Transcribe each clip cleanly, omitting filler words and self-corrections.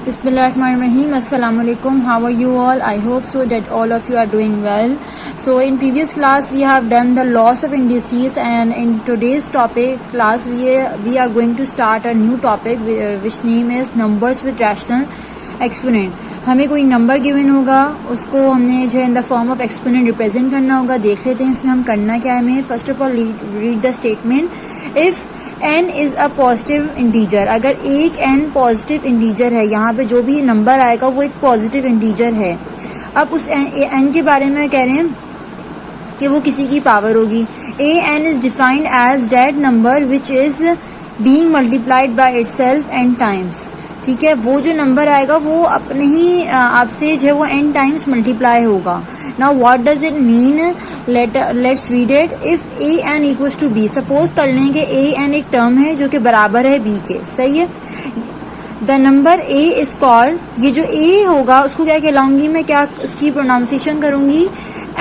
Bismillahirrahmanirrahim. Assalamu alaikum. How are you all? I hope so that all of you are doing well. So in previous class we have done the loss of indices, and in today's topic class we are going to start a new topic which name is numbers with rational exponent. हमें कोई number given होगा, उसको हमने जो इन the form of exponent represent करना होगा. देख लेते हैं इसमें हम करना क्या है. हमें first of all read the statement. If n is a positive integer, अगर एक n पॉजिटिव इंटीजर है, यहाँ पे जो भी नंबर आएगा वो एक पॉजिटिव इंटीजर है. अब उस n के बारे में कह रहे हैं कि वो किसी की पावर होगी. a n is defined as that number which is being multiplied by itself n times. ठीक है, वो जो नंबर आएगा वो अपने ही आप से जो है वो n टाइम्स मल्टीप्लाई होगा. Now what does it mean, let's read it. If a n equals to b, suppose कर लें कि a n एक टर्म है जो कि बराबर है b के. सही है. The number a is called, ये जो a होगा उसको क्या कहलाऊंगी मैं, क्या उसकी प्रोनाउंसिएशन करूंगी,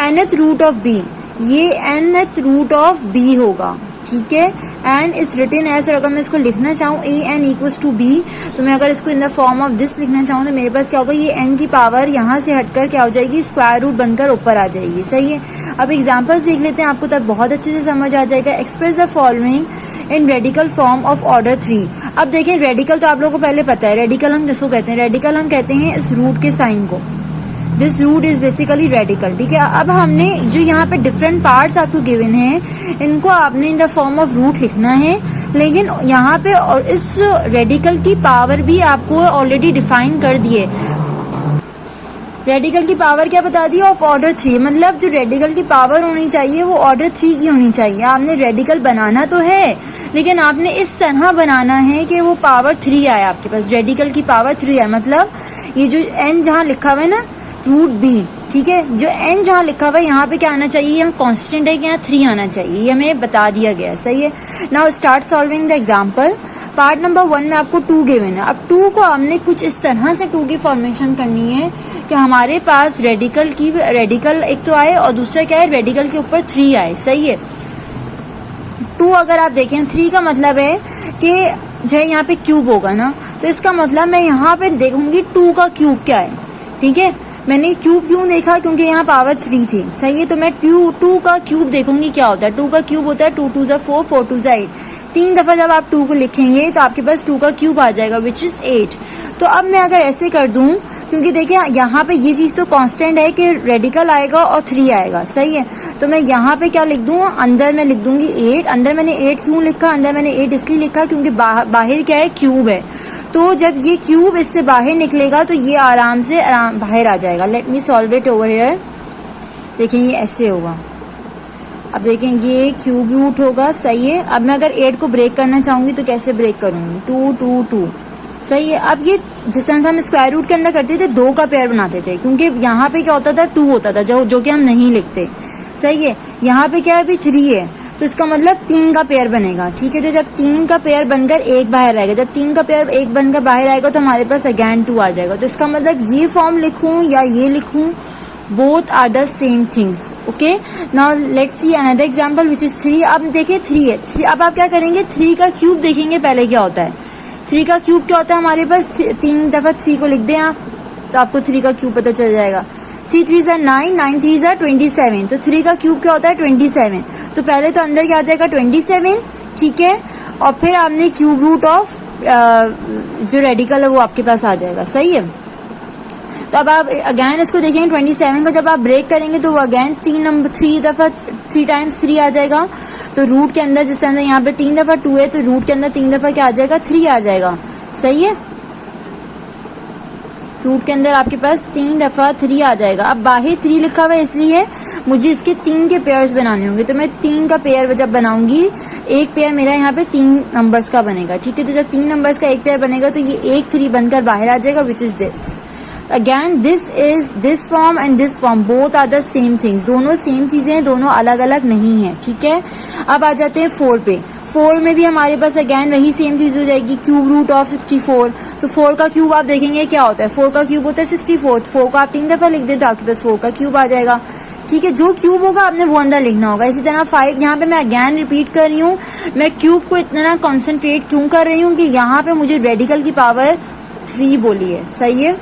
nth रूट ऑफ b. ये nth रूट ऑफ b होगा. ठीक है. एन इज रिटन एज, और अगर मैं इसको लिखना चाहूँ A N equals to be, तो मैं अगर इसको इन द फॉर्म ऑफ दिस लिखना चाहूँ तो मेरे पास क्या होगा, ये एन की पावर यहाँ से हटकर क्या हो जाएगी, स्क्वायर रूट बनकर ऊपर आ जाएगी. सही है. अब एग्जांपल्स देख लेते हैं, आपको तब बहुत अच्छे से समझ आ जाएगा. Express the following in radical form of order 3. अब देखिए रेडिकल तो आप लोगों को पहले पता है. रेडिकल हम किसको कहते हैं, रेडिकल हम कहते हैं इस रूट के साइन को. This root is basically radical. ठीक है. अब हमने जो यहाँ पे डिफरेंट पार्ट्स आपको गिवन हैं, इनको आपने in the form of root लिखना है, लेकिन यहाँ पे और इस रेडिकल की पावर भी आपको ऑलरेडी डिफाइन कर दिए. रेडिकल की पावर क्या बता दी, ऑफ ऑर्डर 3. मतलब जो रेडिकल की पावर होनी चाहिए वो ऑर्डर 3 की होनी चाहिए. आपने रेडिकल बनाना तो है, लेकिन आपने इस तरह बनाना है कि वो पावर 3 आए आपके पास. रेडिकल की पावर 3 आए, मतलब ये जो n जहाँ लिखा हुआ है ना, रूट बी. ठीक है. जो n जहाँ लिखा हुआ है यहाँ पे क्या आना चाहिए, यहाँ कांस्टेंट है कि यहाँ 3 आना चाहिए, ये हमें बता दिया गया है. सही है. Now start solving the example. Part number 1 में आपको 2 गिवन है. अब 2 को हमने कुछ इस तरह से 2 की फॉर्मेशन करनी है कि हमारे पास रेडिकल एक तो आए और दूसरा क्या है, रेडिकल के ऊपर 3 आए. सही है. 2 अगर आप देखें, 3 का मतलब है कि जो है यहाँ पे क्यूब होगा ना, तो इसका मतलब मैं यहाँ पे देखूंगी 2 का क्यूब क्या है. ठीक है. मैंने क्यूब क्यों देखा, क्योंकि यहाँ पावर 3 थी. सही है. तो मैं 2 का क्यूब देखूंगी क्या होता है. 2 का क्यूब होता है 2 2 ज़ा 4, 4 2 ज़ा 8. 3 दफा जब आप 2 को लिखेंगे तो आपके पास 2 का क्यूब आ जाएगा विच इज 8. तो अब मैं अगर ऐसे कर दूं, क्योंकि देखिए यहाँ पे ये चीज़ तो कांस्टेंट है कि रेडिकल आएगा और 3 आएगा. सही है. तो मैं यहाँ पे क्या लिख दूँ, अंदर मैं लिख दूंगी 8. अंदर मैंने 8 क्यों लिखा, अंदर मैंने 8 इसलिए लिखा क्योंकि बाहर क्या है, क्यूब है. तो जब ये क्यूब इससे बाहर निकलेगा तो ये आराम से बाहर आ जाएगा. Let me solve it over here. देखें ये ऐसे होगा. अब देखें ये क्यूब रूट होगा. सही है. अब मैं अगर 8 को ब्रेक करना चाहूँगी तो कैसे ब्रेक करूँगी, 2 2 2. सही है. अब ये जिस तरह से हम स्क्वायर रूट के अंदर करते थे 2 का पेयर बनाते थे, क्योंकि यहाँ पे क्या होता था, 2 होता था जो कि हम नहीं लिखते. सही है. यहाँ पे क्या है, अभी 3 है, तो इसका मतलब 3 का पेयर बनेगा. ठीक है. तो जब 3 का पेयर बनकर 1 बाहर आएगा, जब 3 का पेयर 1 बनकर बाहर आएगा तो हमारे पास अगैन 2 आ जाएगा. तो इसका मतलब ये फॉर्म लिखूं या ये लिखूं, both are the same things. Okay. Now let's see another example which is 3. अब देखिए 3 है. अब आप क्या करेंगे, 3 का क्यूब देखेंगे पहले क्या होता है. 3 का क्यूब क्या होता है हमारे पास, 3 दफा 3 को लिख दें आप तो आपको 3 का क्यूब पता चल जाएगा. 3 3 ज़ा 9, 9 3 ज़ा 27. तो 3 का क्यूब क्या होता है, 27. तो पहले तो अंदर क्या आ जाएगा, 27. ठीक है. और फिर आपने क्यूब रूट ऑफ जो रेडिकल है वो आपके पास आ जाएगा. सही है. तो अब आप अगैन इसको देखेंगे, 27 को जब आप ब्रेक करेंगे तो वो अगैन 3 टाइम्स 3 आ जाएगा. तो रूट के अंदर जिस तरह यहाँ पे 3 दफा 2 है, तो रूट के अंदर 3 दफा क्या आ जाएगा, 3 आ जाएगा. सही है. रूट के अंदर आपके पास 3 दफा 3 आ जाएगा. अब बाहर 3 लिखा हुआ है इसलिए मुझे इसके 3 के पेयर्स बनाने होंगे. तो मैं 3 का पेयर जब बनाऊंगी, एक पेयर मेरा यहाँ पे 3 नंबर्स का बनेगा. ठीक है. तो जब 3 नंबर्स का एक पेयर बनेगा तो ये एक 3 बनकर बाहर आ जाएगा which is this. Again this form and this form both are the same things. दोनों सेम चीजें हैं, दोनों अलग अलग नहीं है. ठीक है. अब आ जाते हैं 4 पे. 4 में भी हमारे पास अगैन वही सेम चीज हो जाएगी, क्यूब रूट ऑफ 64. तो 4 का क्यूब आप देखेंगे क्या होता है, 4 का क्यूब होता है 64. 4 को आप 3 दफा लिख दें तो आपके पास 4 का क्यूब आ जाएगा. ठीक है. जो क्यूब होगा आपने वो अंदर लिखना होगा. इसी तरह 5, यहाँ पे मैं अगैन रिपीट कर रही हूँ, मैं क्यूब को इतना कॉन्सेंट्रेट क्यों कर रही हूँ कि यहाँ पे मुझे रेडिकल की पावर 3 बोली है, सही है।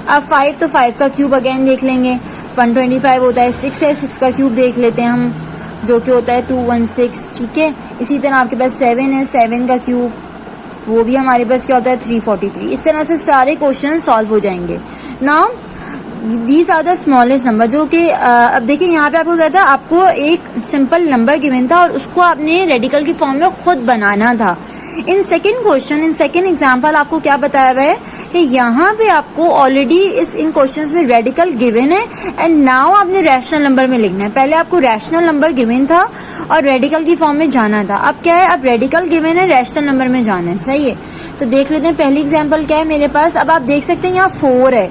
अब 5 तो 5 का क्यूब अगेन देख लेंगे, 125 होता है, 6 है, 6 का क्यूब देख लेते हैं हम, जो कि होता है 216, ठीक है। इसी तरह आपके पास 7 है, 7 का क्यूब वो भी हमारे पास क्या होता है 343। इस तरह से सारे क्वेश्चन सॉल्व हो जाएंगे। Now these are the smallest number, जो कि अब देखिए यहाँ पे आपको क्या था, आपको एक सिंपल नंबर गिवन था और उसको आपने रेडिकल की फॉर्म में खुद बनाना था। In second question, in second example आपको क्या बताया हुआ है कि यहाँ पे आपको ऑलरेडी इन क्वेश्चंस में रेडिकल गिवन है एंड नाउ आपने रैशनल नंबर में लिखना है। पहले आपको रैशनल नंबर गिवन था और रेडिकल की फॉर्म में जाना था, अब क्या है, अब रेडिकल गिवन है, रैशनल नंबर में जाना है, सही है। तो देख लेते हैं पहली एग्जाम्पल क्या है मेरे पास। अब आप देख सकते हैं यहाँ 4 है,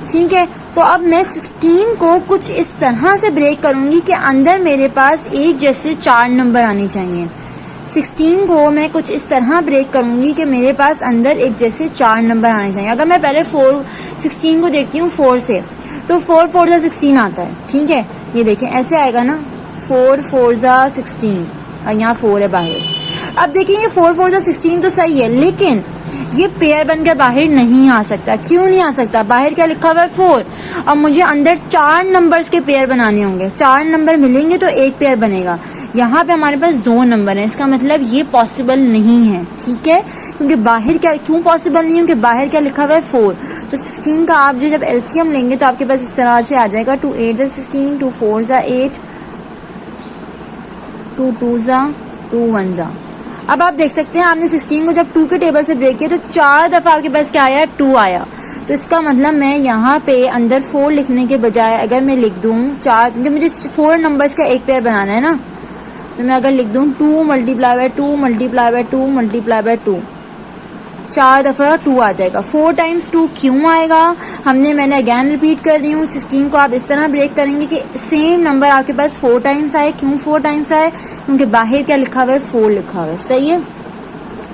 ठीक है। तो अब मैं 16 को कुछ इस तरह से ब्रेक करूंगी कि अंदर मेरे पास एक जैसे 4 नंबर आने चाहिए। 16 को मैं कुछ इस तरह ब्रेक करूंगी कि मेरे पास अंदर एक जैसे 4 नंबर आने चाहिए। अगर मैं पहले 16 को देखती हूँ 4 से, तो 4 4 जा 16 आता है, ठीक है। ये देखें ऐसे आएगा ना, 4 4 जा 16 और यहाँ 4 है बाहर। अब देखिए ये 4 4 जा 16 तो सही है, लेकिन ये पेयर बनकर बाहर नहीं आ सकता। क्यों नहीं आ सकता? बाहर क्या लिखा हुआ है 4, और मुझे अंदर 4 नंबर्स के पेयर बनाने होंगे। 4 नंबर मिलेंगे तो एक पेयर बनेगा। यहाँ पे हमारे पास 2 नंबर है, इसका मतलब ये पॉसिबल नहीं है, ठीक है। क्योंकि बाहर क्या, क्यों पॉसिबल नहीं है? क्योंकि बाहर क्या लिखा हुआ है 4। तो 16 का आप जब एलसीएम लेंगे तो आपके पास इस तरह से आ जाएगा, 2 8 जा 16, 2 4 जा 8, 2 2 जा 2 1 जा। अब आप देख सकते हैं आपने 16 को जब 2 के टेबल से ब्रेक किया तो 4 दफा आपके पास क्या आया, 2 आया। तो इसका मतलब मैं यहाँ पे अंदर 4 लिखने के बजाय अगर मैं लिख दूँ 4, क्योंकि मुझे 4 नंबर्स का एक पेयर बनाना है ना, तो मैं अगर लिख दूँ 2 multiply by 2 multiply by 2 multiply by 2, 4 दफा 2 आ जाएगा। 4 टाइम्स 2 क्यों आएगा? मैंने अगैन रिपीट कर रही हूँ, 16 को आप इस तरह ब्रेक करेंगे कि सेम नंबर आपके पास 4 टाइम्स आए। क्यों 4 टाइम्स आए? क्योंकि बाहर क्या लिखा हुआ है, 4 लिखा हुआ है, सही है।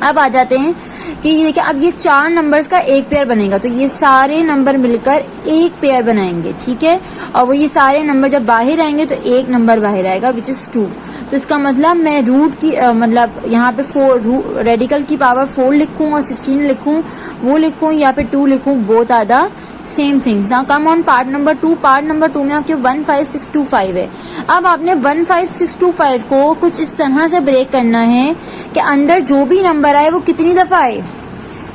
अब आ जाते हैं कि ये देखिए, अब ये 4 नंबर्स का एक पेयर बनेगा, तो ये सारे नंबर मिलकर एक पेयर बनाएंगे, ठीक है। और वो ये सारे नंबर जब बाहर आएंगे तो एक नंबर बाहर आएगा विच इज़ 2। तो इसका मतलब मैं रूट की मतलब यहाँ पे 4 रेडिकल की पावर 4 लिखूँ और 16 लिखूँ, वो लिखूँ या फिर 2 लिखूँ, both are the same things. Now come on part number 2। Part number 2 में आपके 15625 है। अब आपने 15625 को कुछ इस तरह से ब्रेक करना है कि अंदर जो भी नंबर आए वो कितनी दफ़ा आए,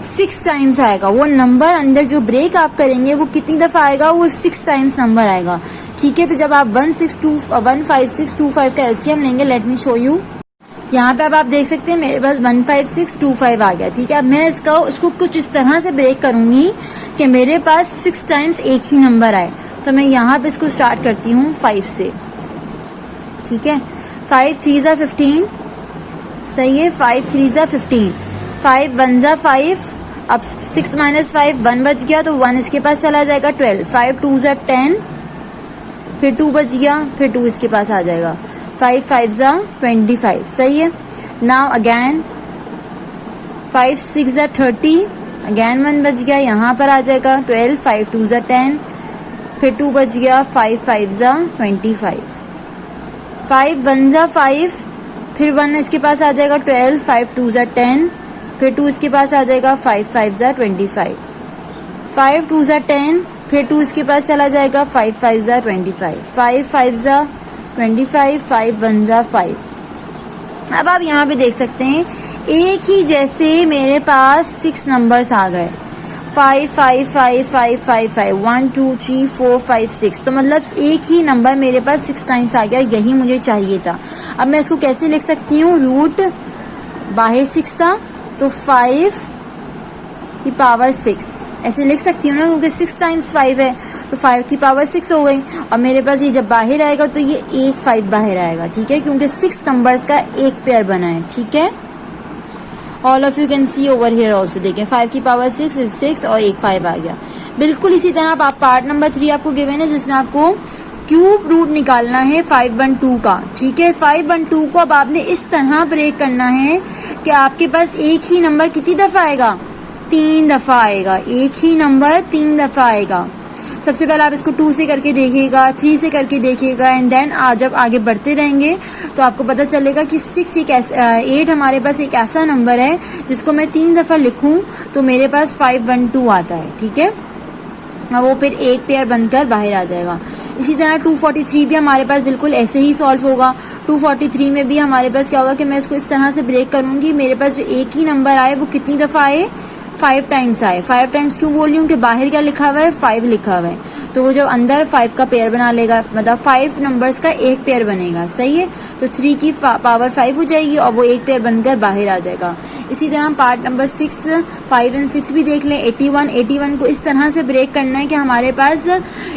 6 टाइम्स आएगा। वो नंबर अंदर जो ब्रेक आप करेंगे वो कितनी दफ़ा आएगा, वो 6 टाइम्स नंबर आएगा, ठीक है। तो जब आप 15625 का एलसीएम लेंगे, लेट मी शो यू। यहाँ पे अब आप देख सकते हैं मेरे पास 15625 आ गया, ठीक है। अब मैं उसको कुछ इस तरह से ब्रेक करूंगी कि मेरे पास 6 टाइम्स एक ही नंबर आए। तो मैं यहाँ पे इसको स्टार्ट करती हूँ 5 से, ठीक है। 5 3 जा 15, सही है। 5 3 जा 15, 5 1 जा 5, अब 6 माइनस 5 1 बच गया, तो 1 इसके पास चला जाएगा 12। 5 2 जा 10, फिर 2 बच गया, फिर 2 इसके पास आ जाएगा। 5 5 जा 25, सही है। नाउ अगैन 5 6 जा 30, अगैन 1 बच गया, यहाँ पर आ जाएगा 12। 5 2 जा 10, फिर 2 बच गया, 5 5 जा 25। 5 1 जा 5, फिर 1 इसके पास आ जाएगा 12। 5 2 जा 10, फिर 2 इसके पास आ जाएगा, 5 5 जा 25। 5 2 जा 10, फिर 2 इसके पास चला जाएगा, 5 5 जा 25। 5 5 जा 25, 5 1 जा 5। अब आप यहाँ पे देख सकते हैं एक ही जैसे मेरे पास 6 नंबर्स आ गए, 5 5 5 5 5 5 1 2 3 4 5 6। तो मतलब एक ही नंबर मेरे पास 6 टाइम्स आ गया, यही मुझे चाहिए था। अब मैं इसको कैसे लिख सकती हूँ, रूट बाहर 6 था तो 5 की पावर 6 ऐसे लिख सकती हूँ ना, क्योंकि 6 टाइम्स 5 है तो 5 की पावर 6 हो गई। और मेरे पास ये जब बाहर आएगा तो ये एक 5 बाहर आएगा, ठीक है, क्योंकि 6 नंबर्स का एक पेयर बना है, ठीक है। All of you can see over here also, देखें 5 की पावर 6 इज 6 और एक 5 आ गया। बिल्कुल इसी तरह आप पार्ट नंबर 3 आपको गिवन है जिसमें आपको क्यूब रूट निकालना है 512 का, ठीक है। 512 को अब आपने इस तरह ब्रेक करना है कि आपके पास एक ही नंबर कितनी दफ़ा आएगा, 3 दफ़ा आएगा। एक ही नंबर 3 दफ़ा आएगा। सबसे पहले आप इसको 2 से करके देखिएगा, 3 से करके देखिएगा, एंड देन जब आगे बढ़ते रहेंगे तो आपको पता चलेगा कि 8 हमारे पास एक ऐसा नंबर है जिसको मैं 3 दफ़ा लिखूं तो मेरे पास 512 आता है, ठीक है। अब वो फिर एक पेयर बनकर बाहर आ जाएगा। इसी तरह 243 भी हमारे पास बिल्कुल ऐसे ही सॉल्व होगा। 243 में भी हमारे पास क्या होगा कि मैं इसको इस तरह से ब्रेक करूंगी, मेरे पास जो एक ही नंबर आए वो कितनी दफ़ा आए, 5 टाइम्स आए। 5 टाइम्स क्यों बोल रही हूँ कि बाहर क्या लिखा हुआ है, 5 लिखा हुआ है, तो वो जब अंदर 5 का पेयर बना लेगा, मतलब 5 नंबर्स का एक पेयर बनेगा, सही है। तो 3 की पावर 5 हो जाएगी और वो एक पेयर बनकर बाहर आ जाएगा। इसी तरह हम पार्ट नंबर 6, 5 और 6 भी देख लें। 81 को इस तरह से ब्रेक करना है कि हमारे पास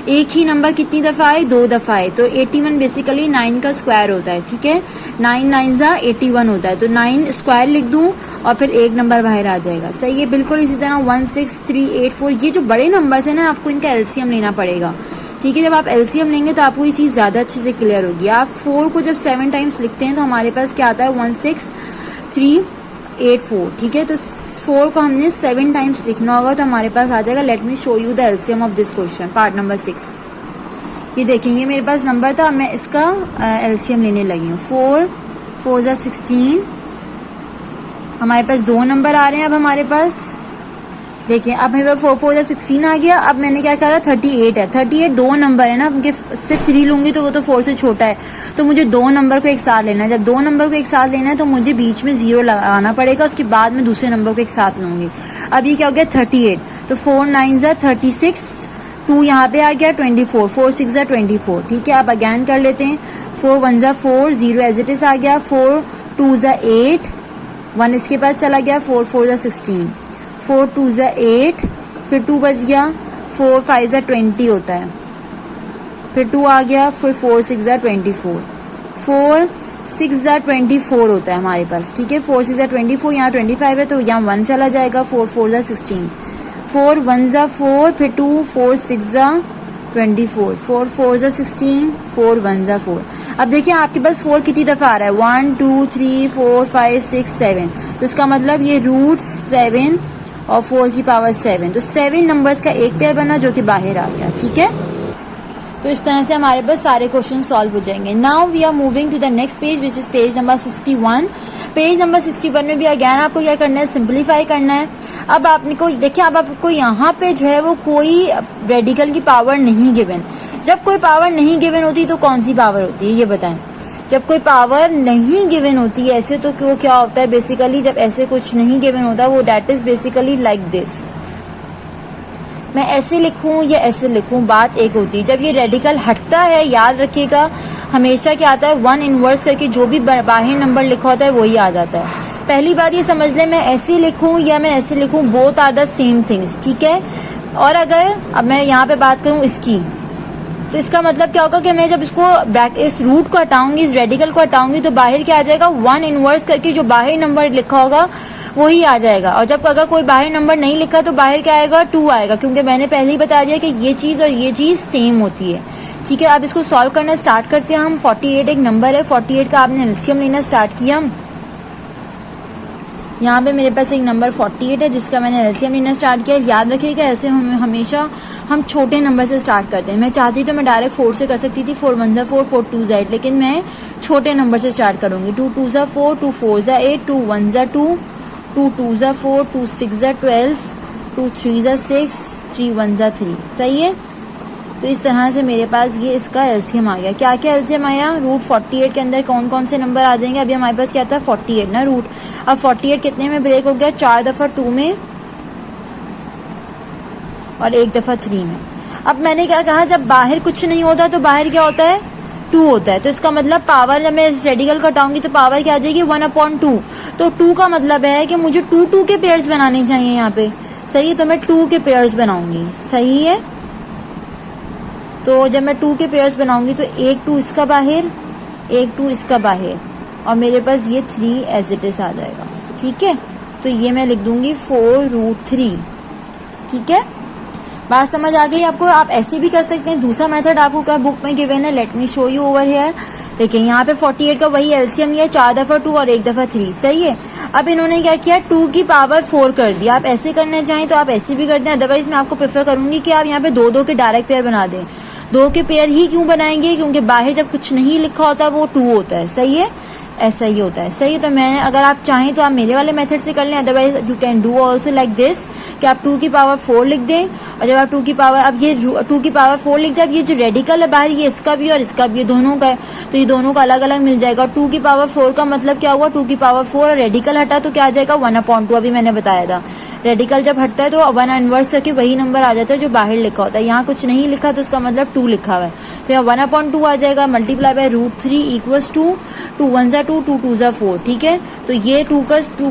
एक ही नंबर कितनी दफ़ा आए, 2 दफ़ा आए। तो 81 बेसिकली 9 का स्क्वायर होता है, ठीक है। 9 9 81 होता है, तो 9 स्क्वायर लिख दूँ और फिर एक नंबर बाहर आ जाएगा, सही है बिल्कुल। इसी तरह 16384, ये जो बड़े नंबर्स हैं ना, आपको इनका एलसीएम लेना पड़ेगा, ठीक है। जब आप एलसीएम लेंगे तो आपको ये चीज़ ज़्यादा अच्छे से क्लियर होगी। आप 4 को जब 7 टाइम्स लिखते हैं तो हमारे पास क्या आता है, 16384, ठीक है। तो 4 को हमने 7 टाइम्स लिखना होगा तो हमारे पास आ जाएगा। Let me show you the LCM of this question, part number 6। ये देखें, ये मेरे पास नंबर था, मैं इसका एलसीएम लेने लगी हूँ। 4 4 ज़ा 16, हमारे पास 2 नंबर आ रहे हैं। अब हमारे पास देखिए, अब मेरे पास 4 4 16 आ गया। अब मैंने क्या करा, 38 है। 38 2 नंबर है ना, क्योंकि सिर्फ 3 लूंगी तो वो तो 4 से छोटा है, तो मुझे 2 नंबर को एक साथ लेना है। जब 2 नंबर को एक साथ लेना है तो मुझे बीच में 0 लगाना पड़ेगा, उसके बाद में दूसरे नंबर को एक साथ लूंगी। अब ये क्या हो गया, 38, तो 4 9 ज़ा 36, 2 यहाँ पे आ गया, 24, 4 6 ज़ा 24, ठीक है। अब अगैन कर लेते हैं। 4 1 ज़ा 4, 0 एज इट इज़ आ गया। 4 2 ज़ा 8, 1 इसके पास चला गया। 4 4 ज़ा 16, 4 2 ज़ा 8, फिर 2 बच गया। 4 5 ज़ा 20 होता है, फिर 2 आ गया, फिर 4 6 ज़ा 24, 4 6 ज़ा 24 होता है हमारे पास, ठीक है। 4 6 ज़ा 24, यहाँ 25 है तो यहाँ 1 चला जाएगा। 4 4 ज़ा 16, 4 1 ज़ा 4, फिर 2 4 6 ज़ा 24, 4 4 ज़ा 16, 4 1 ज़ा 4। अब देखिए आपके पास 4 कितनी दफ़ा आ रहा है, 1 2 3 4 5 6 7, तो इसका मतलब ये रूट 7 और 4 की पावर 7, तो 7 नंबर्स का एक पेयर बना जो कि बाहर आ गया, ठीक है। तो इस तरह से हमारे पास सारे क्वेश्चन सॉल्व हो जाएंगे। Now we are moving to the next page which is page number 61। Page number 61 में भी अगैन आपको क्या करना है, सिंप्लीफाई करना है। अब आपने को देखिए, अब आपको यहाँ पे जो है वो कोई रेडिकल की पावर नहीं गिवन। जब कोई पावर नहीं गिवन होती तो कौन सी पावर होती है, ये बताएं। जब कोई पावर नहीं गिवन होती है ऐसे, तो क्यों क्या होता है बेसिकली, जब ऐसे कुछ नहीं गिवन होता वो that is basically like this. मैं ऐसे लिखूं या ऐसे लिखूं, बात एक होती है। जब ये रेडिकल हटता है, याद रखिएगा हमेशा क्या आता है, 1 इनवर्स करके जो भी बाहर नंबर लिखा होता है वही आ जाता है। पहली बात ये समझ लें, मैं ऐसे लिखूं या मैं ऐसे लिखूं, both are the same things, ठीक है। और अगर अब मैं यहाँ पे बात करूँ इसकी, तो इसका मतलब क्या होगा कि मैं जब इसको इस रूट को हटाऊंगी, इस रेडिकल को हटाऊंगी, तो बाहर क्या आ जाएगा, 1 इनवर्स करके जो बाहर नंबर लिखा होगा वही आ जाएगा। और जब अगर कोई बाहर नंबर नहीं लिखा तो बाहर क्या आएगा, 2 आएगा, क्योंकि मैंने पहले ही बता दिया कि ये चीज़ और ये चीज़ सेम होती है, ठीक है। अब इसको सॉल्व करना स्टार्ट करते हैं हम। 48 एक नंबर है, 48 का आपने एलसीएम लेना स्टार्ट किया। यहाँ पे मेरे पास एक नंबर 48 है जिसका मैंने एलसीएम लेना स्टार्ट किया। याद रखिएगा ऐसे हमेशा हम छोटे नंबर से स्टार्ट करते हैं। मैं चाहती तो मैं डायरेक्ट 4 से कर सकती थी, 4 1 ज़ा 4, 4 2 ज़ा 8, लेकिन मैं छोटे नंबर से स्टार्ट करूँगी। 2 2 ज़ा 4, 2 4 ज़ा 8, 2 1 ज़ा 2, 2 2 ज़ा 4, 2 6 ज़ा 12, 2 3 ज़ा 6, 3 1 ज़ा 3, सही है। तो इस तरह से मेरे पास ये इसका एलसीएम आ गया। क्या क्या एलसीएम आया, रूट 48 के अंदर कौन कौन से नंबर आ जाएंगे। अभी हमारे पास क्या था, 48 ना रूट। अब 48 कितने में ब्रेक हो गया, 4 दफ़ा 2 में और 1 दफ़ा 3 में। अब मैंने क्या कहा, जब बाहर कुछ नहीं होता तो बाहर क्या होता है, 2 होता है। तो इसका मतलब पावर, जब मैं इस रेडिकल को हटाऊंगी तो पावर क्या आ जाएगी, 1/2। तो 2 का मतलब है कि मुझे 2 2 के पेयर्स बनाने चाहिए यहाँ पे, सही है। तो मैं 2 के पेयर्स बनाऊंगी, सही है। तो जब मैं 2 के पेयर्स बनाऊंगी तो एक 2 इसका बाहर, एक 2 इसका बाहर, और मेरे पास ये 3 एज इट इज आ जाएगा, ठीक है। तो ये मैं लिख दूंगी 4√3, ठीक है। बात समझ आ गई आपको। आप ऐसे भी कर सकते हैं। दूसरा मेथड आपको क्या बुक में गिवन है, let me show you over here. देखिए यहाँ पे 48 का वही एलसीएम लिया, 4 दफ़ा 2 और 1 दफ़ा 3, सही है। अब इन्होंने क्या किया, 2 की पावर 4 कर दिया। आप ऐसे करना चाहें तो आप ऐसे भी कर दें, अदरवाइज मैं आपको प्रेफर करूंगी कि आप यहाँ पे 2-2 के डायरेक्ट पेयर बना दें। 2 के पेयर ही क्यों बनाएंगे, क्योंकि बाहर जब कुछ नहीं लिखा होता वो 2 होता है, सही है, ऐसा ही होता है, सही है। तो मैं, अगर आप चाहें तो आप मेरे वाले मेथड से कर लें, otherwise you can do also like this कि आप 2 की पावर 4 लिख दें। और जब आप 2 की पावर, अब ये 2 की पावर 4 लिख दें, अब ये जो रेडिकल है बाहर, ये इसका भी और इसका भी, दोनों का है, तो ये दोनों का अलग अलग मिल जाएगा। 2 की पावर 4 का मतलब क्या हुआ, 2 की पावर 4 और रेडिकल हटा तो क्या आ जाएगा, 1/2। अभी मैंने बताया था रेडिकल जब हटता है तो 1 इनवर्स करके वही नंबर आ जाता है जो बाहर लिखा होता है। यहाँ कुछ नहीं लिखा तो उसका मतलब 2 लिखा हुआ है, तो यहाँ 1/2 आ जाएगा, मल्टीप्लाई बाय √3 इक्वल्स टू 2 1 ज़ा 2, 2 2 ज़ा 4, ठीक है। तो ये 2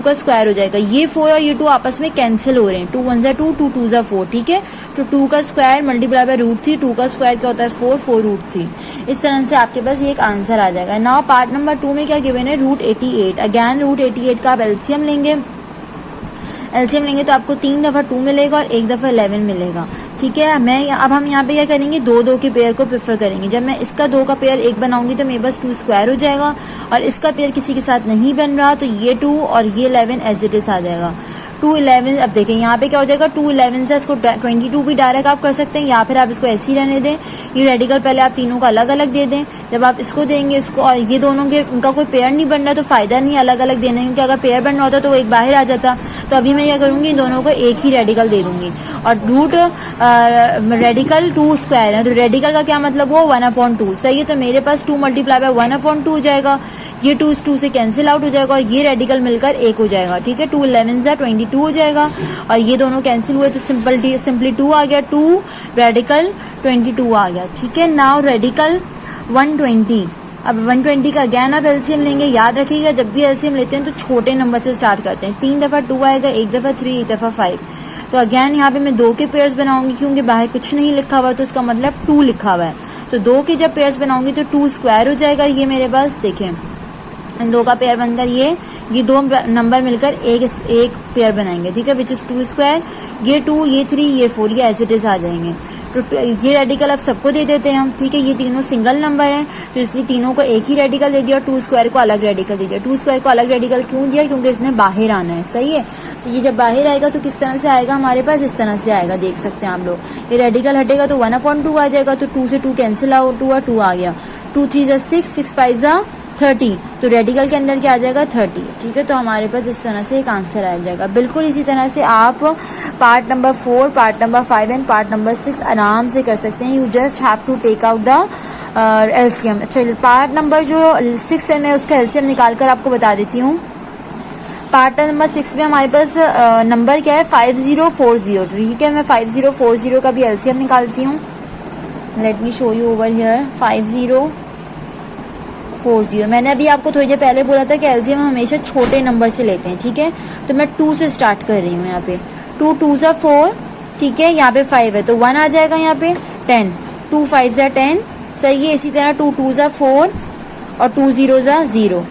का स्क्वायर हो जाएगा, ये 4 और ये 2 आपस में कैंसिल हो रहे हैं, 2 1 ज़ा 2, 2 2 ज़ा 4, ठीक है। तो 2 का स्क्वायर मल्टीप्लाई बाय √3, 2 का स्क्वायर क्या होता है 4, 4 √3। इस तरह से आपके पास ये एक आंसर आ जाएगा। नाउ पार्ट नंबर 2 में क्या गिवन है, √88। अगैन √88 का आप एलसीएम लेंगे, एलसीएम लेंगे तो आपको 3 दफ़ा 2 मिलेगा और 1 दफ़ा 11 मिलेगा, ठीक है। अब हम यहाँ पे क्या करेंगे, 2-2 के पेयर को प्रेफर करेंगे। जब मैं इसका 2 का पेयर 1 बनाऊंगी तो मेरे पास 2 स्क्वायर हो जाएगा, और इसका पेयर किसी के साथ नहीं बन रहा तो ये 2 और ये 11 एज इट इज आ जाएगा। 2 11, अब देखें यहाँ पे क्या हो जाएगा, 2 11 से इसको 22 भी डायरेक्ट आप कर सकते हैं, या फिर आप इसको ऐसे ही रहने दें। ये रेडिकल पहले आप तीनों का अलग अलग दे दें, जब आप इसको देंगे इसको, और ये दोनों के उनका कोई पेयर नहीं बन रहा तो फायदा नहीं अलग अलग देने, क्योंकि अगर पेयर बन रहा होता तो वो एक बाहर आ जाता। तो अभी मैं क्या करूँगी, इन दोनों को एक ही रेडिकल दे दूंगी, और रेडिकल 2 स्क्वायर है तो रेडिकल का क्या मतलब हुआ, 1/2, सही है। तो मेरे पास 2 मल्टीप्लाई बाय 1/2 हो जाएगा, ये 2 इस 2 से कैंसिल आउट हो जाएगा और ये रेडिकल मिलकर 1 हो जाएगा, ठीक है। 2 11 ज़ा 22 हो जाएगा, और ये दोनों कैंसिल हुए तो सिंपली 2 आ गया, 2 रेडिकल 22 आ गया, ठीक है। Now radical 120। अब 120 का अगैन आप एलसीएम लेंगे, याद रखिएगा जब भी एलसीएम लेते हैं तो छोटे नंबर से स्टार्ट करते हैं। 3 दफ़ा 2 आएगा, 1 दफ़ा 3, 1 दफ़ा 5। तो अगैन यहाँ पे मैं 2 के पेयर्स बनाऊंगी, क्योंकि बाहर कुछ नहीं लिखा हुआ तो इसका मतलब 2 लिखा हुआ है। तो 2 के जब पेयर्स बनाऊंगी तो 2 स्क्वायर हो जाएगा, ये मेरे पास देखें, इन 2 का पेयर बनकर ये 2 नंबर मिलकर एक पेयर बनाएंगे, ठीक है, विच इज़ 2 स्क्वायर। ये 2, ये 3, ये 4, ये एज इट इज आ जाएंगे। तो ये रेडिकल अब सबको दे देते हैं हम, ठीक है। ये तीनों सिंगल नंबर हैं तो इसलिए तीनों को एक ही रेडिकल दे दिया, और 2 स्क्वायर को अलग रेडिकल दे दिया। 2 स्क्वायर को अलग रेडिकल क्यों दिया, क्योंकि इसने बाहर आना है, सही है। तो ये जब बाहर आएगा तो किस तरह से आएगा, हमारे पास इस तरह से आएगा, देख सकते हैं आप लोग। ये रेडिकल हटेगा तो 1/2 आ जाएगा, तो 2 से 2 कैंसिल आउट हुआ, 2 आ गया। 2 3 ज़ा 6, 6 5 ज़ा 30, तो रेडिकल के अंदर क्या आ जाएगा 30, ठीक है। तो हमारे पास इस तरह से एक आंसर आ जाएगा। बिल्कुल इसी तरह से आप part number 4, part number 5 and part number 6 आराम से कर सकते हैं। You just have to take out the LCM. अच्छा, पार्ट नंबर जो 6 है मैं उसका एलसीएम निकाल कर आपको बता देती हूँ। पार्ट नंबर 6 में हमारे पास नंबर क्या है, 5040, ठीक है। मैं 5040 का भी एलसीएम निकालती हूँ। Let me show you over here. 5040, मैंने अभी आपको थोड़ी देर पहले बोला था कि एलसीएम हम हमेशा छोटे नंबर से लेते हैं, ठीक है। तो मैं 2 से स्टार्ट कर रही हूँ यहाँ पे। 2 2 ज़ा 4, ठीक है, यहाँ पे 5 है तो 1 आ जाएगा, यहाँ पे 10, 2 5 ज़ा 10, सही है। इसी तरह 2 2 ज़ा 4 और 2 0 ज़ा 0,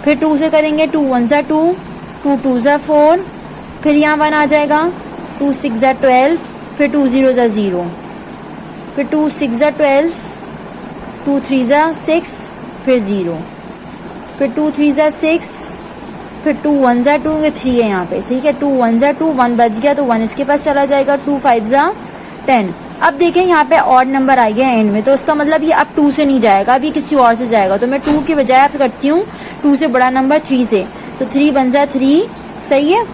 फिर 2 से करेंगे 2 1 ज़ा 2, 2 2 ज़ा 4, फिर यहाँ 1 आ जाएगा, 2 6 ज़ा 12, फिर 2 0 ज़ा 0, फिर 2 6 ज़ा 12, 2 3 ज़ा 6, फिर 0, फिर 2 3 ज़ा 6, फिर 2 1 ज़ा 2, 3 है यहाँ पे, ठीक है। 2 1 ज़ा 2, 1 बच गया तो 1 इसके पास चला जाएगा। 2 5 ज़ा 10। अब देखें यहाँ पे ऑड नंबर आ गया एंड में, तो उसका मतलब ये अब 2 से नहीं जाएगा, अब ये किसी और से जाएगा। तो मैं 2 के बजाय अब करती हूँ 2 से बड़ा नंबर 3 से, तो 3 1 ज़ा 3, सही है।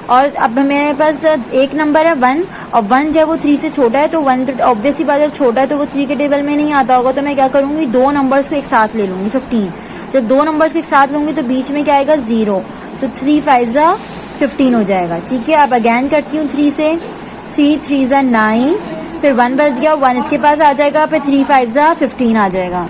और अब मेरे पास एक नंबर है 1, और 1 जब वो 3 से छोटा है तो 1 ऑब्वियसली बात, जब छोटा है तो वो 3 के टेबल में नहीं आता होगा। तो मैं क्या करूँगी, 2 नंबर्स को एक साथ ले लूँगी, 15। जब 2 नंबर्स को एक साथ लूँगी तो बीच में क्या आएगा 0, तो 3 5 ज़ा 15 हो जाएगा, ठीक है। अब अगैन करती हूँ 3 से, 3 3 ज़ा 9, फिर 1 बच गया, 1 इसके पास आ जाएगा, फिर 3 5 ज़ा 15 आ जाएगा।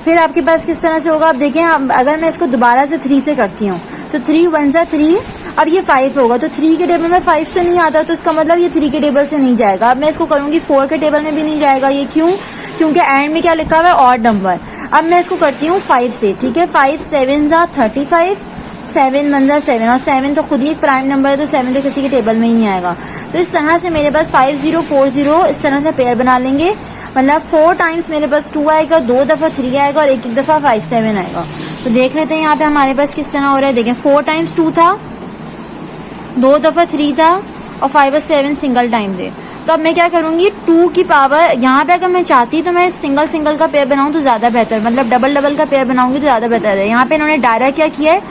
फिर आपके पास किस तरह से होगा, आप देखें, अगर मैं इसको दोबारा से 3 से करती हूँ तो 3 1 ज़ा 3, अब ये 5 होगा, तो 3 के टेबल में 5 तो नहीं आता, तो इसका मतलब ये 3 के टेबल से नहीं जाएगा। अब मैं इसको करूँगी 4 के टेबल में भी नहीं जाएगा, ये क्यों, क्योंकि एंड में क्या लिखा हुआ है, ऑड नंबर। अब मैं इसको करती हूँ 5 से, ठीक है। 5 7 ज़ा 35, 7 1 ज़ा 7, और 7 तो खुद ही एक प्राइम नंबर है, तो 7 तो किसी के टेबल में ही नहीं आएगा। तो इस तरह से मेरे पास 5040 इस तरह से पेयर बना लेंगे। मतलब 4 टाइम्स मेरे पास 2 आएगा, 2 दफ़ा 3 आएगा और एक दफ़ा 5 7 आएगा। तो देख लेते हैं यहाँ पे हमारे पास किस तरह हो रहा है। देखें 4 टाइम्स 2 था, 2 दफ़ा 3 था और 5 और 7 सिंगल टाइम थे। तो अब मैं क्या करूँगी, 2 की पावर यहाँ पे अगर मैं चाहती तो मैं सिंगल सिंगल का पेयर बनाऊँ तो ज़्यादा बेहतर, मतलब डबल डबल का पेयर बनाऊँगी तो ज़्यादा बेहतर है। यहाँ पे इन्होंने डायरेक्ट क्या किया है,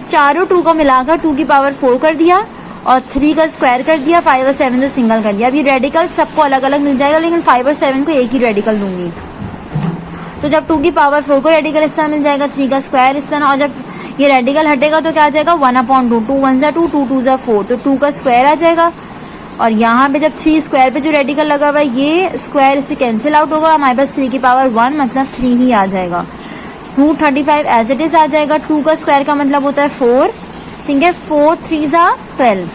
चारों 2 को मिलाकर 2 की पावर 4 कर दिया और 3 का स्क्वायर कर दिया, 5 और 7 तो सिंगल कर दिया। अब ये रेडिकल सबको अलग अलग मिल जाएगा, लेकिन 5 और 7 को एक ही रेडिकल दूंगी। तो जब 2 की पावर 4 को रेडिकल इस तरह मिल जाएगा, 3 का स्क्वायर इस तरह, और जब ये रेडिकल हटेगा तो क्या आ जाएगा 1/2, 2 1 जा 2, 2 2 जा 4, तो 2 का स्क्वायर आ जाएगा। और यहाँ पे जब 3 स्क्वायर पे जो रेडिकल लगा हुआ है ये स्क्वायर इससे कैंसिल आउट होगा, हमारे पास 3 की पावर 1 मतलब 3 ही आ जाएगा। रूट 35 एज इट इज आ जाएगा। 2 का स्क्वायर का मतलब होता है 4, ठीक है, 4 3 जा 12,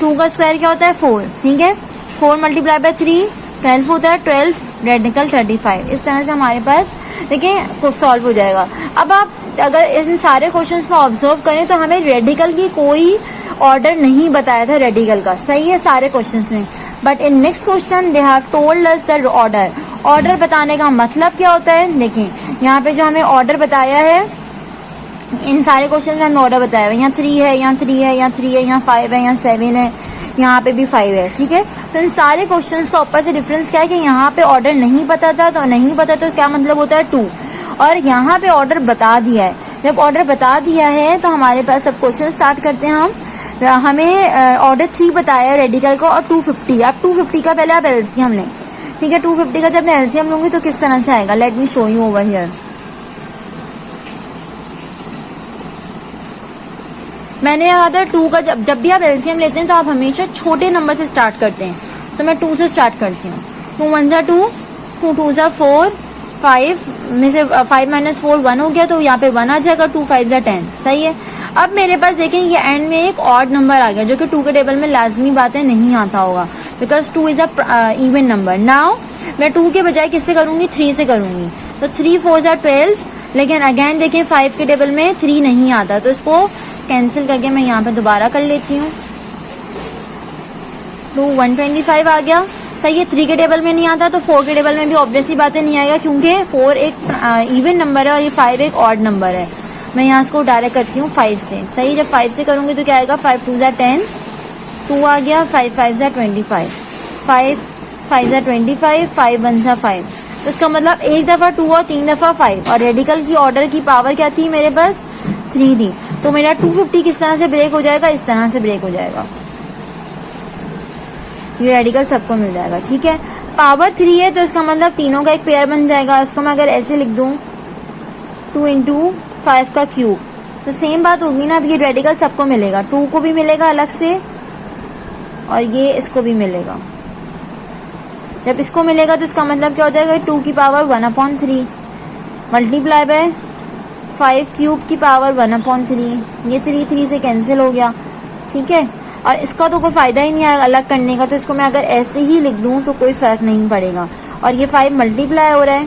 2 का स्क्वायर क्या होता है 4, ठीक है, 4 मल्टीप्लाई बाय 3 12 होता है, 12 रेडिकल 35। इस तरह से हमारे पास देखिए सॉल्व हो जाएगा। अब आप अगर इन सारे क्वेश्चंस में ऑब्जर्व करें तो हमें रेडिकल की कोई ऑर्डर नहीं बताया था रेडिकल का, सही है सारे क्वेश्चंस में, but in next question they have told us the order. Order बताने का मतलब क्या होता है, देखिए यहाँ पे जो हमें ऑर्डर बताया है, इन सारे क्वेश्चन में हमें ऑर्डर बताया है, यहाँ 3 है, यहाँ 3 है, यहाँ 3 है, यहाँ 5 है, यहाँ 7 है, यहाँ पे भी 5 है, ठीक है। तो इन सारे क्वेश्चंस का ऊपर से डिफरेंस क्या है कि यहाँ पे ऑर्डर नहीं पता था, तो नहीं पता तो क्या मतलब होता है 2, और यहाँ पे ऑर्डर बता दिया है। जब ऑर्डर बता दिया है तो हमारे पास अब क्वेश्चन स्टार्ट करते हैं हम। हमें ऑर्डर 3 बताया है रेडिकल को और 250। अब 250 का पहले आप एलसीएम लें, ठीक है। 250 का जब मैं एलसीएम लूंगी तो किस तरह से आएगा, let me show you over here. मैंने अगर 2 का जब भी आप एलसीएम लेते हैं तो आप हमेशा छोटे नंबर से स्टार्ट करते हैं, तो मैं 2 से स्टार्ट करती हूँ। 2 1 जा 2, 2 2 जा 4, 5 में से 5 माइनस 4 1 हो गया, तो यहाँ पे 1 आ जाएगा, 2 5 जा 10, सही है। अब मेरे पास देखें ये एंड में एक ऑड नंबर आ गया, जो कि 2 के टेबल में लाजमी बात है नहीं आता होगा, because 2 is a even number. Now मैं 2 के बजाय किससे करूंगी, 3 से करूंगी, तो 3 4 जा 12, लेकिन अगेन देखिए 5 के टेबल में 3 नहीं आता, तो इसको कैंसिल करके मैं यहाँ पे दोबारा कर लेती हूँ। 2 125 आ गया, सही है। 3 के टेबल में नहीं आता तो 4 के टेबल में भी ऑब्वियसली बातें नहीं आएगा, क्योंकि 4 एक इवन नंबर है और ये 5 एक ऑड नंबर है। मैं यहाँ इसको डायरेक्ट करती हूँ 5 से, सही। जब 5 से करूँगी तो क्या आएगा, 5 2 जा 10, 2 आ गया, 5 5 जा 25, 5 5 जा 25, 5 1 जा 5, तो इसका मतलब एक दफ़ा 2 और 3 दफ़ा 5, और रेडिकल की ऑर्डर की पावर क्या थी मेरे पास 3 थी, तो मेरा 250 किस तरह से ब्रेक हो जाएगा, इस तरह से ब्रेक हो जाएगा। ये रेडिकल सबको मिल जाएगा, ठीक है। पावर 3 है तो इसका मतलब तीनों का एक पेयर बन जाएगा। इसको मैं अगर ऐसे लिख दूं 2 × 5 का क्यूब, तो सेम बात होगी ना। अब ये रेडिकल सबको मिलेगा, 2 को भी मिलेगा अलग से और ये इसको भी मिलेगा। जब इसको मिलेगा तो इसका मतलब क्या हो जाएगा, 2 की पावर 1/3 मल्टीप्लाई बाय 5 क्यूब की पावर 1/3, ये 3 3 से कैंसिल हो गया, ठीक है। और इसका तो कोई फ़ायदा ही नहीं है अलग करने का, तो इसको मैं अगर ऐसे ही लिख दूं तो कोई फ़र्क नहीं पड़ेगा। और ये 5 मल्टीप्लाई हो रहा है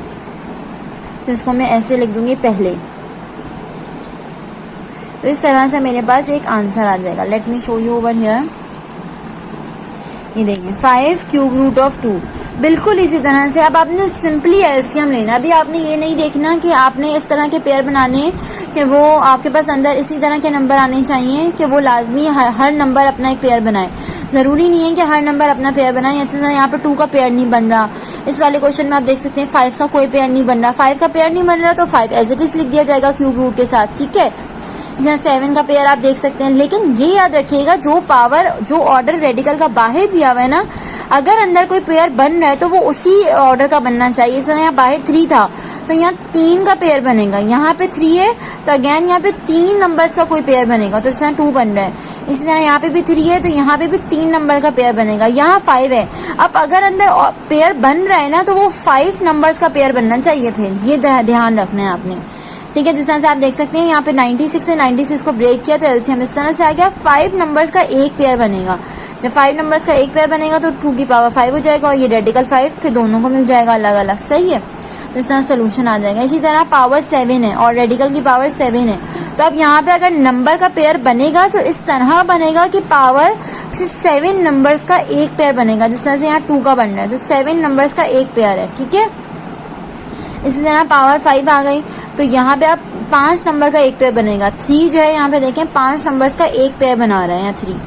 तो इसको मैं ऐसे लिख दूंगी पहले, तो इस तरह से मेरे पास एक आंसर आ जाएगा। Let me show you over here. ये देखिए 5 क्यूब रूट ऑफ 2, बिल्कुल इसी तरह से। अब आपने सिंपली एलसीएम लेना, अभी आपने ये नहीं देखना कि आपने इस तरह के पेयर बनाने कि वो आपके पास अंदर इसी तरह के नंबर आने चाहिए कि वो लाजमी हर नंबर अपना एक पेयर बनाए। ज़रूरी नहीं है कि हर नंबर अपना पेयर बनाए। ऐसे यहाँ पे 2 का पेयर नहीं बन रहा, इस वाले क्वेश्चन में आप देख सकते हैं 5 का कोई पेयर नहीं बन रहा। 5 का पेयर नहीं बन रहा तो 5 एज इट इज लिख दिया जाएगा क्यूब रूट के साथ, ठीक है। यहाँ 7 का पेयर आप देख सकते हैं, लेकिन ये याद रखिएगा जो ऑर्डर रेडिकल का बाहर दिया हुआ है ना, अगर अंदर कोई पेयर बन रहा है तो वो उसी ऑर्डर का बनना चाहिए। इस यहाँ बाहर 3 था तो यहाँ 3 का पेयर बनेगा, यहाँ पे 3 है तो अगेन यहाँ पे 3 नंबर्स का कोई पेयर बनेगा, तो इस तरह 2 बन रहा है। इसी तरह यहाँ पे भी 3 है तो यहाँ पे भी 3 नंबर का पेयर बनेगा, यहाँ 5 है। अब अगर अंदर पेयर बन रहा है ना तो वो 5 नंबर्स का पेयर बनना चाहिए, फिर ये ध्यान रखना है आपने, ठीक है। जिस तरह से आप देख सकते हैं यहाँ पे 96 से 96 को ब्रेक किया तो एलसीएम इस तरह से आ गया। 5 नंबर्स का एक पेयर बनेगा, जब 5 नंबर्स का एक पेयर बनेगा तो 2 की पावर 5 हो जाएगा और ये रेडिकल 5 फिर दोनों को मिल जाएगा अलग अलग, सही है। तो इस तरह सोल्यूशन आ जाएगा। इसी तरह पावर 7 है और रेडिकल की पावर 7 है, तो अब यहाँ पे अगर नंबर का पेयर बनेगा तो इस तरह बनेगा कि पावर 7 नंबर्स का एक पेयर बनेगा, जिस तरह से यहाँ 2 का बन रहा है, तो 7 नंबर्स का एक पेयर है, ठीक है। इसी तरह पावर 5 आ गई, तो यहाँ पे आप 5 नंबर का एक पेयर बनेगा। 3 जो है यहाँ पे देखें 5 नंबर्स का एक पेयर बना रहे हैं यहाँ 3।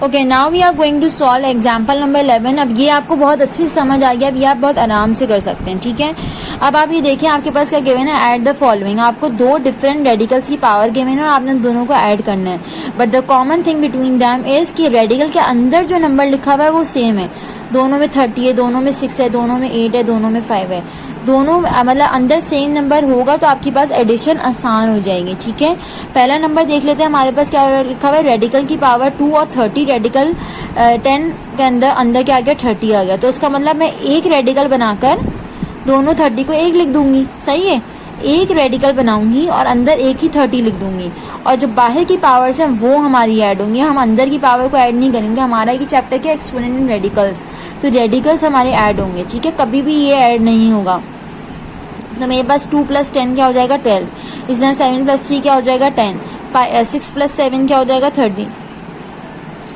Okay, now we are going to solve example number 11। अब ये आपको बहुत अच्छी समझ आ गया, अब ये आप बहुत आराम से कर सकते हैं, ठीक है। अब आप ये देखिए आपके पास क्या गिवन है, ऐड द फॉलोइंग। आपको 2 डिफरेंट रेडिकल्स की पावर गिवन है और आपने दोनों को ऐड करना है, but the common thing between them is कि रेडिकल के अंदर जो नंबर लिखा हुआ है वो सेम है। दोनों में 30 है, दोनों में 6 है, दोनों में 8 है, दोनों में 5 है, दोनों मतलब अंदर सेम नंबर होगा तो आपके पास एडिशन आसान हो जाएगी, ठीक है। पहला नंबर देख लेते हैं, हमारे पास क्या लिखा हुआ है, रेडिकल की पावर 2 और 30, रेडिकल 10 के अंदर क्या आ गया, 30 आ गया। तो इसका मतलब मैं एक रेडिकल बनाकर दोनों 30 को एक लिख दूंगी, सही है। एक रेडिकल बनाऊंगी और अंदर एक ही 30 लिख दूंगी, और जो बाहर की पावर्स हैं वो हमारी ऐड होंगी, हम अंदर की पावर को ऐड नहीं करेंगे। हमारा ये चैप्टर क्या, एक्सपोनेंट इन रेडिकल्स, तो रेडिकल्स हमारे ऐड होंगे, ठीक है, कभी भी ये ऐड नहीं होगा। तो मेरे पास 2 + 10 क्या हो जाएगा, 12। इस तरह 7 + 3 क्या हो जाएगा, 10। 6 + 7 क्या हो जाएगा, 30।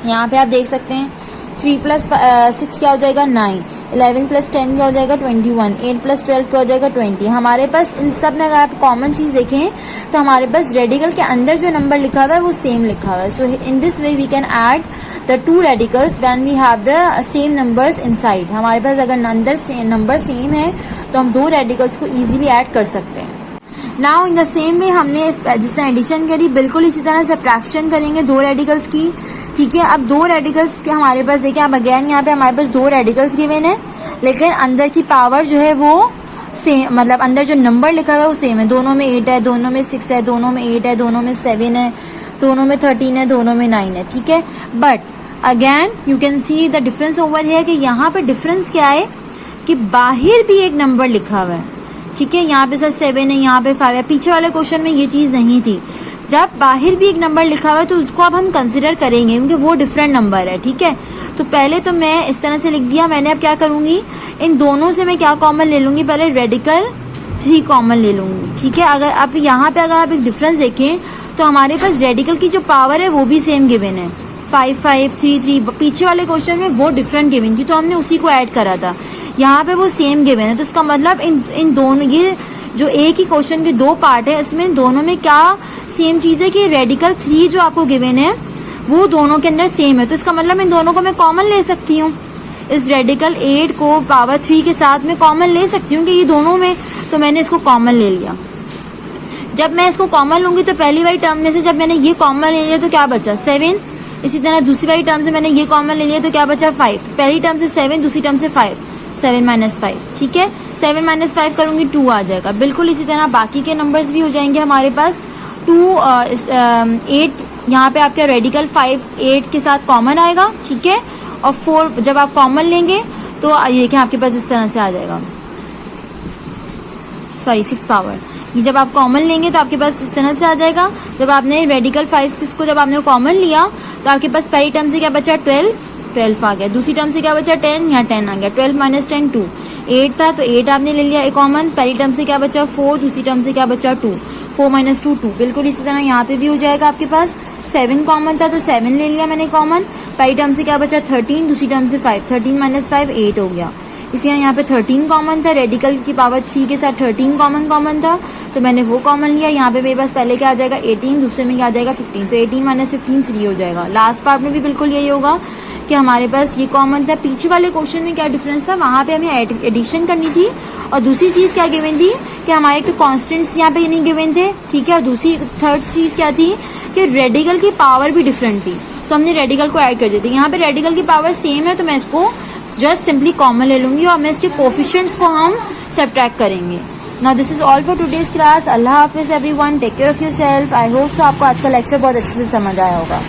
यहाँ पे आप देख सकते हैं 3 + 6 क्या हो जाएगा, 9। 11 + 10 क्या हो जाएगा, 21। 8 + 12 क्या हो जाएगा, 20। हमारे पास इन सब में अगर आप कॉमन चीज़ देखें तो हमारे पास रेडिकल के अंदर जो नंबर लिखा हुआ है वो सेम लिखा हुआ है। So in this way we can add the 2 radicals when we have the same numbers inside. हमारे पास अगर अंदर नंबर सेम है तो हम 2 रेडिकल्स को ईजिली ऐड कर सकते हैं। Now in the same way हमने जिस तरह एडिशन करी बिल्कुल इसी तरह सब्ट्रैक्शन करेंगे 2 रेडिकल्स की, ठीक है। अब 2 रेडिकल्स के हमारे पास देखिए, अब अगेन यहाँ पे हमारे पास 2 रेडिकल्स गिवन है, लेकिन अंदर की पावर जो है वो सेम, मतलब अंदर जो नंबर लिखा हुआ है वो सेम है। दोनों में 8 है, दोनों में 6 है, दोनों में 8 है, दोनों में 7 है, दोनों में 13 है, दोनों में 9 है, ठीक है। But again you can see the difference over है कि यहाँ पे डिफरेंस क्या है कि बाहर भी एक नंबर लिखा हुआ है, ठीक है। यहाँ पे सर 7 है, यहाँ पे 5 है। पीछे वाले क्वेश्चन में ये चीज़ नहीं थी। जब बाहर भी एक नंबर लिखा हुआ है तो उसको अब हम कंसिडर करेंगे क्योंकि वो डिफरेंट नंबर है, ठीक है। तो पहले तो मैं इस तरह से लिख दिया मैंने। अब क्या करूँगी, इन दोनों से मैं क्या कॉमन ले लूँगी, पहले रेडिकल 3 कॉमन ले लूँगी, ठीक है। अगर आप यहाँ पे अगर आप एक डिफरेंस देखें तो हमारे पास रेडिकल की जो पावर है वो भी सेम गिवन है, 5 5 3 3। पीछे वाले क्वेश्चन में वो डिफरेंट गिवन थी तो हमने उसी को ऐड करा था, यहाँ पे वो सेम गिवन है। तो इसका मतलब इन दोनों, ये जो एक ही क्वेश्चन के 2 पार्ट है इसमें दोनों में क्या सेम चीज़ है कि रेडिकल 3 जो आपको गिवन है वो दोनों के अंदर सेम है। तो इसका मतलब इन दोनों को मैं कॉमन ले सकती हूँ, इस रेडिकल 8 को पावर 3 के साथ में कॉमन ले सकती हूँ कि ये दोनों में, तो मैंने इसको कॉमन ले लिया। जब मैं इसको कॉमन लूँगी तो पहली वाली टर्म में से जब मैंने ये कॉमन ले लिया तो क्या बचा, 7। इसी तरह दूसरी वाली टर्म से मैंने ये कॉमन ले लिया तो क्या बचा, 5। तो पहली टर्म से 7, दूसरी टर्म से 5, 7 - 5, ठीक है। 7 - 5 करूँगी 2 आ जाएगा। बिल्कुल इसी तरह बाकी के नंबर्स भी हो जाएंगे हमारे पास। 2 8 यहाँ पे आपका रेडिकल 5 8 के साथ कॉमन आएगा, ठीक है। और 4 जब आप कॉमन लेंगे तो ये देखिए आपके पास इस तरह से आ जाएगा, सॉरी 6 पावर। ये जब आप कॉमन लेंगे तो आपके पास इस तरह से आ जाएगा। जब आपने रेडिकल 5 6 को जब आपने कॉमन लिया तो आपके पास पहली टर्म से क्या बचा, 12 आ गया। दूसरी टर्म से क्या बचा, 10, यहाँ 10 आ गया। 12 - 10 2, 8 था तो 8 आपने ले लिया एक कॉमन। पहली टर्म से क्या बचा, 4, दूसरी टर्म से क्या बचा, 2। 4 - 2 2। बिल्कुल इसी तरह यहाँ पे भी हो जाएगा आपके पास। 7 कॉमन था तो 7 ले लिया मैंने कॉमन। पहली टर्म से क्या बचा, 13, दूसरी टर्म से 5। 13 - 5 8 हो गया। इसी यहाँ पे 13 कॉमन था, रेडिकल की पावर 3 के साथ 13 कॉमन था तो मैंने वो कॉमन लिया। यहाँ पे मेरे पास पहले क्या आ जाएगा, 18, दूसरे में क्या आ जाएगा, 15। तो 18 - 15 3 हो जाएगा। लास्ट पार्ट में भी बिल्कुल यही होगा कि हमारे पास ये कॉमन था। पीछे वाले क्वेश्चन में क्या डिफरेंस था, वहाँ पे हमें एडिशन करनी थी। और दूसरी चीज़ क्या गिवन थी कि हमारे तो कॉन्स्टेंट्स यहाँ पे नहीं गिवन थे, ठीक है। और दूसरी थर्ड चीज़ क्या थी कि रेडिकल की पावर भी डिफरेंट थी तो हमने रेडिकल को ऐड कर दी थी। यहाँ पे रेडिकल की पावर सेम है तो मैं इसको जस्ट सिंपली कॉमन ले लूँगी और मैं इसके कोफिशिएंट्स को हम सब्ट्रैक्ट करेंगे। Now this is all for today's class. अल्लाह हाफिज़ everyone, take care of yourself. I hope so आपको आज का लेक्चर बहुत अच्छे से समझ आया होगा।